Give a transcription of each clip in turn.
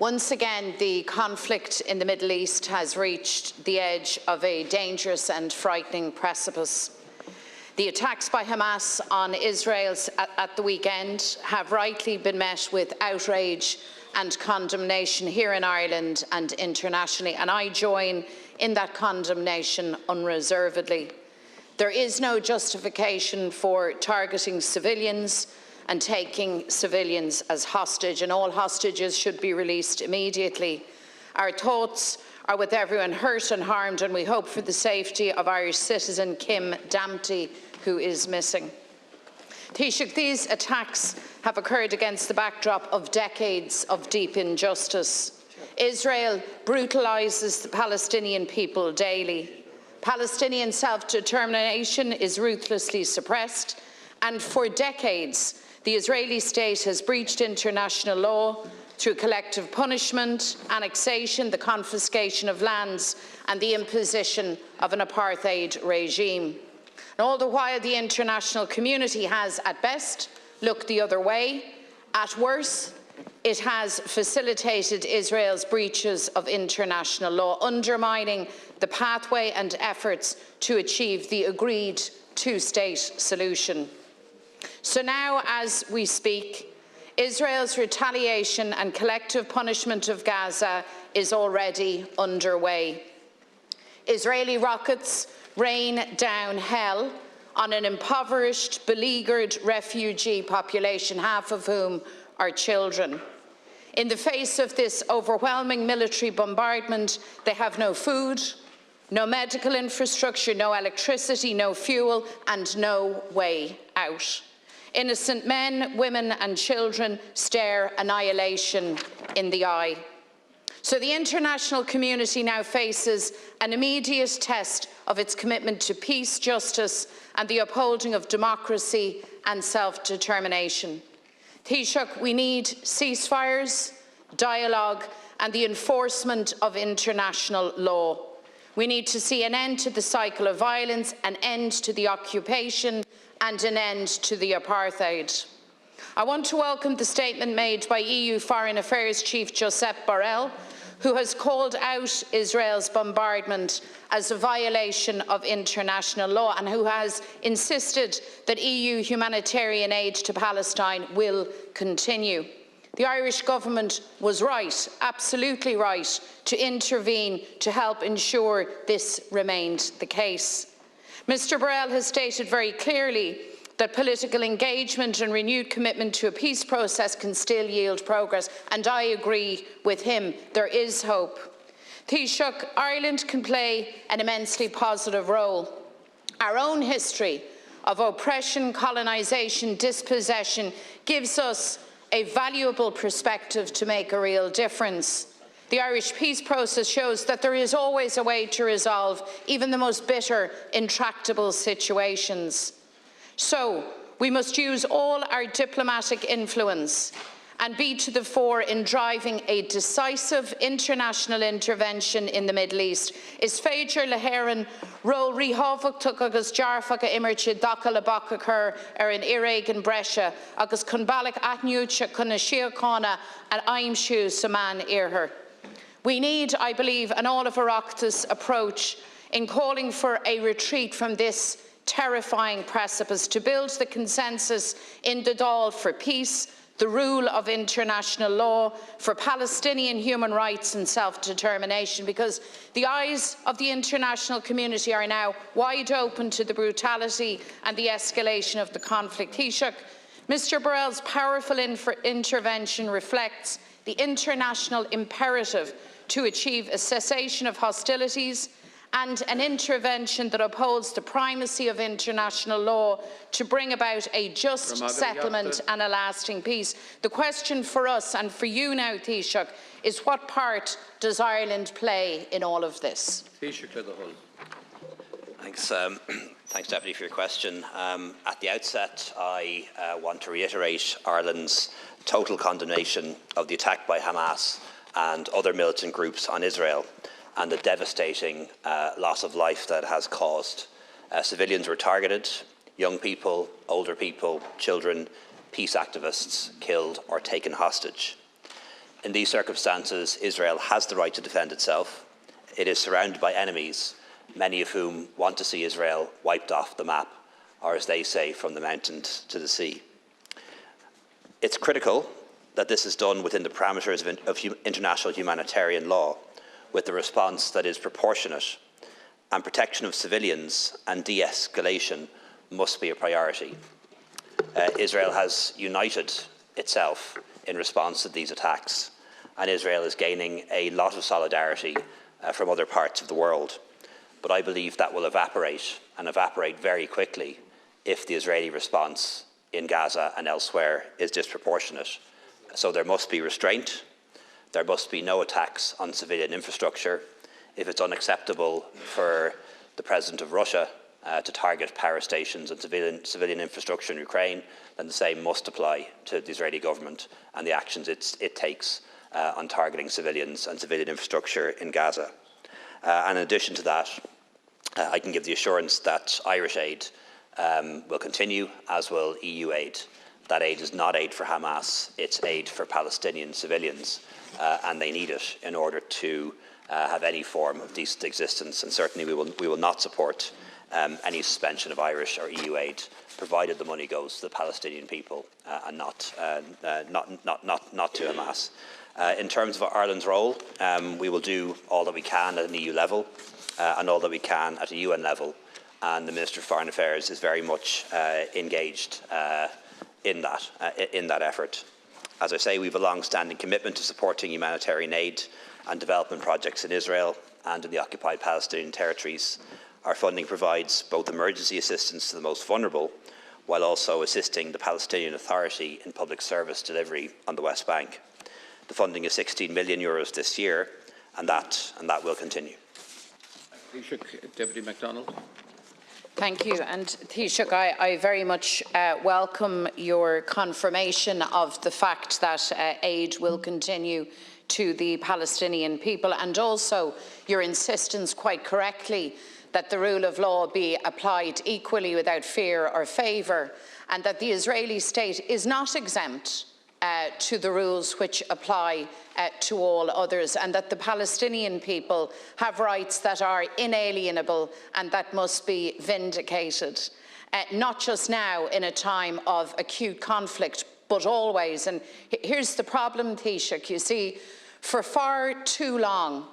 Once again, the conflict in the Middle East has reached the edge of a dangerous and frightening precipice. The attacks by Hamas on Israel at the weekend have rightly been met with outrage and condemnation here in Ireland and internationally, and I join in that condemnation unreservedly. There is no justification for targeting civilians and taking civilians as hostage, and all hostages should be released immediately. Our thoughts are with everyone hurt and harmed, and we hope for the safety of Irish citizen Kim Damty, who is missing. Taoiseach, these attacks have occurred against the backdrop of decades of deep injustice. Israel brutalises the Palestinian people daily. Palestinian self-determination is ruthlessly suppressed, and for decades the Israeli state has breached international law through collective punishment, annexation, the confiscation of lands and the imposition of an apartheid regime. And all the while the international community has, at best, looked the other way. At worst, it has facilitated Israel's breaches of international law, undermining the pathway and efforts to achieve the agreed two-state solution. So now, as we speak, Israel's retaliation and collective punishment of Gaza is already underway. Israeli rockets rain down hell on an impoverished, beleaguered refugee population, half of whom are children. In the face of this overwhelming military bombardment, they have no food, no medical infrastructure, no electricity, no fuel, and no way out. Innocent men, women and children stare annihilation in the eye. So the international community now faces an immediate test of its commitment to peace, justice and the upholding of democracy and self-determination. Taoiseach, we need ceasefires, dialogue and the enforcement of international law. We need to see an end to the cycle of violence, an end to the occupation and an end to the apartheid. I want to welcome the statement made by EU Foreign Affairs Chief Josep Borrell, who has called out Israel's bombardment as a violation of international law and who has insisted that EU humanitarian aid to Palestine will continue. The Irish government was right, absolutely right, to intervene to help ensure this remained the case. Mr. Borrell has stated very clearly that political engagement and renewed commitment to a peace process can still yield progress, and I agree with him. There is hope. Taoiseach, Ireland can play an immensely positive role. Our own history of oppression, colonisation, dispossession gives us a valuable perspective to make a real difference. The Irish peace process shows that there is always a way to resolve even the most bitter, intractable situations. So, we must use all our diplomatic influence and be to the fore in driving a decisive international intervention in the Middle East. Is féidir le héireann ról ríthóbhachtach agus dearfacha imirte daca le bacachar an iréigean breise agus chun bailach aithniúte chun na síochána an aimsiú sa man iarthar. We need, I believe, an all-of-Oireachtas approach in calling for a retreat from this terrifying precipice, to build the consensus in the Dáil for peace, the rule of international law, for Palestinian human rights and self-determination, because the eyes of the international community are now wide open to the brutality and the escalation of the conflict. Taoiseach, Mr. Borrell's powerful intervention reflects the international imperative to achieve a cessation of hostilities and an intervention that upholds the primacy of international law to bring about a just settlement and a lasting peace. The question for us and for you now, Taoiseach, is what part does Ireland play in all of this? Thanks, thanks, Deputy, for your question. At the outset, I want to reiterate Ireland's total condemnation of the attack by Hamas and other militant groups on Israel and the devastating loss of life that has caused. Civilians were targeted, young people, older people, children, peace activists killed or taken hostage. In these circumstances, Israel has the right to defend itself. It is surrounded by enemies, many of whom want to see Israel wiped off the map, or as they say, from the mountains to the sea. It's critical that this is done within the parameters of international humanitarian law, with a response that is proportionate, and protection of civilians and de-escalation must be a priority. Israel has united itself in response to these attacks, and Israel is gaining a lot of solidarity from other parts of the world. But I believe that will evaporate, and evaporate very quickly, if the Israeli response in Gaza and elsewhere is disproportionate. So there must be restraint. There must be no attacks on civilian infrastructure. If it's unacceptable for the President of Russia to target power stations and civilian infrastructure in Ukraine, then the same must apply to the Israeli government and the actions it takes on targeting civilians and civilian infrastructure in Gaza. And in addition to that, I can give the assurance that Irish aid will continue, as will EU aid. That aid is not aid for Hamas, it's aid for Palestinian civilians, and they need it in order to have any form of decent existence. And certainly we will not support any suspension of Irish or EU aid, provided the money goes to the Palestinian people and not to Hamas. In terms of Ireland's role, we will do all that we can at an EU level and all that we can at a UN level. And the Minister of Foreign Affairs is very much engaged in that effort. As I say, we have a long-standing commitment to supporting humanitarian aid and development projects in Israel and in the occupied Palestinian territories. Our funding provides both emergency assistance to the most vulnerable, while also assisting the Palestinian Authority in public service delivery on the West Bank. The funding is €16 million this year, and that will continue. Taoiseach, Deputy MacDonald. Thank you. And Taoiseach, I very much welcome your confirmation of the fact that aid will continue to the Palestinian people, and also your insistence, quite correctly, that the rule of law be applied equally without fear or favour, and that the Israeli state is not exempt to the rules which apply to all others, and that the Palestinian people have rights that are inalienable and that must be vindicated, not just now in a time of acute conflict, but always. And here's the problem, Taoiseach. You see, for far too long,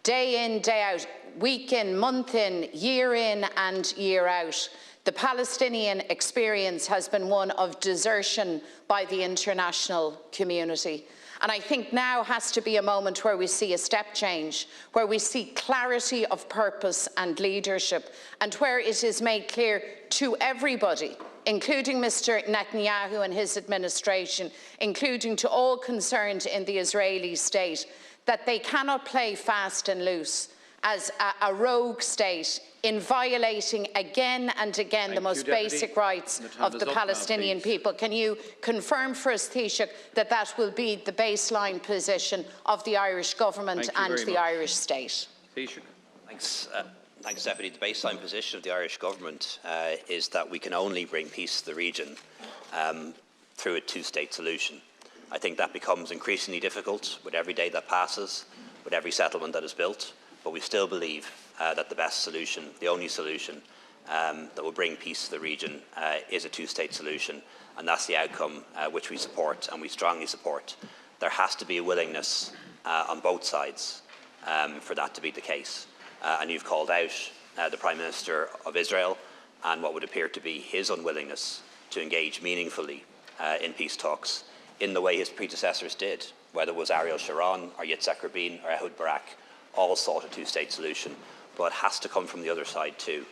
day in, day out, week in, month in, year in and year out, the Palestinian experience has been one of desertion by the international community. And I think now has to be a moment where we see a step change, where we see clarity of purpose and leadership, and where it is made clear to everybody, including Mr. Netanyahu and his administration, including to all concerned in the Israeli state, that they cannot play fast and loose as a rogue state in violating again and again the most basic rights of the Palestinian people. Can you confirm for us, Taoiseach, that that will be the baseline position of the Irish government and the Irish state? Taoiseach. Thanks, Deputy. The baseline position of the Irish government is that we can only bring peace to the region through a two-state solution. I think that becomes increasingly difficult with every day that passes, with every settlement that is built. But we still believe that the best solution, the only solution that will bring peace to the region is a two-state solution, and that's the outcome which we support and we strongly support. There has to be a willingness on both sides for that to be the case. And you've called out the Prime Minister of Israel and what would appear to be his unwillingness to engage meaningfully in peace talks in the way his predecessors did, whether it was Ariel Sharon or Yitzhak Rabin or Ehud Barak. All sought a two-state solution, but it has to come from the other side too.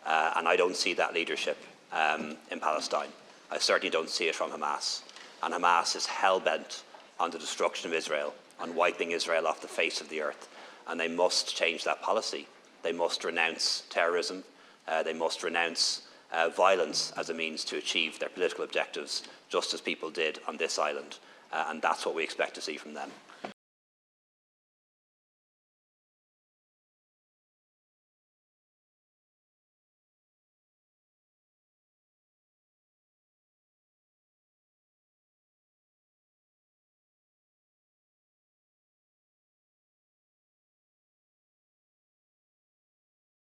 And I don't see that leadership in Palestine. I certainly don't see it from Hamas. And Hamas is hell-bent on the destruction of Israel, on wiping Israel off the face of the earth. And they must change that policy. They must renounce terrorism. They must renounce violence as a means to achieve their political objectives, just as people did on this island. And that's what we expect to see from them.